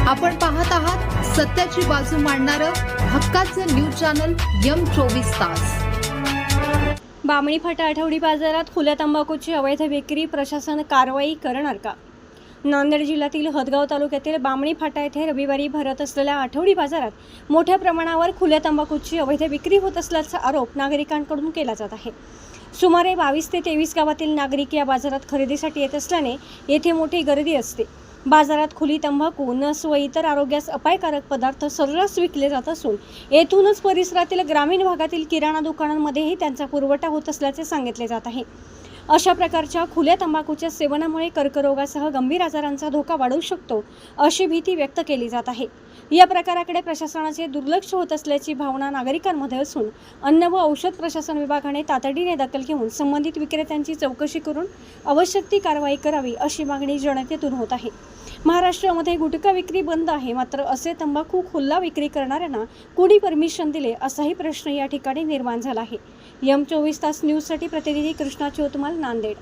आपण पाहत आहात सत्याची बाजू मांडणारं हक्काचं न्यूज चॅनल M24 तास। बामणी फाटा आठवडी बाजारात खुल्या तंबाखूची अवैध विक्री, प्रशासन कारवाई करणार का? नांदेड जिल्ह्यातील हदगाव तालुक्यातील बामणी फाटा येथे रविवारी भरत असलेल्या आठवडी बाजारात मोठ्या प्रमाणावर खुल्या तंबाखूची अवैध विक्री होत असल्याचा आरोप नागरिकांकडून केला जात आहे। सुमारे 22 ते 23 गावातील नागरिक या बाजारात खरेदीसाठी येत असल्याने येथे मोठी गर्दी असते। बाजारात खुली तंबाखू, नस व इतर आरोग्यास अपायकारक पदार्थ सर्रास विकले जात असून येथूनच परिसरातील ग्रामीण भागातील किराणा दुकानांमध्येही त्यांचा पुरवठा होत असल्याचे सांगितले जात आहे। अशा प्रकारच्या खुल्या तंबाखूच्या सेवनामुळे कर्करोगासह गंभीर आजारांचा धोका वाढू शकतो अशी भीती व्यक्त केली जात आहे। या प्रकाराकडे प्रशासनाचे दुर्लक्ष होत असल्याची भावना नागरिकांमध्ये असून अन्न व औषध प्रशासन विभागाने तातडीने दखल घेऊन संबंधित विक्रेत्यांची चौकशी करून आवश्यक ती कारवाई करावी अशी मागणी जनतेतून होत आहे। महाराष्ट्रामध्ये गुटखा विक्री बंद आहे, मात्र असे तंबाखू खुल्ला विक्री करणाऱ्यांना कुणी परमिशन दिले असाही प्रश्न या ठिकाणी निर्माण झाला आहे। M24 तास न्यूजसाठी प्रतिनिधी कृष्णा चौतमाल, नांदेड।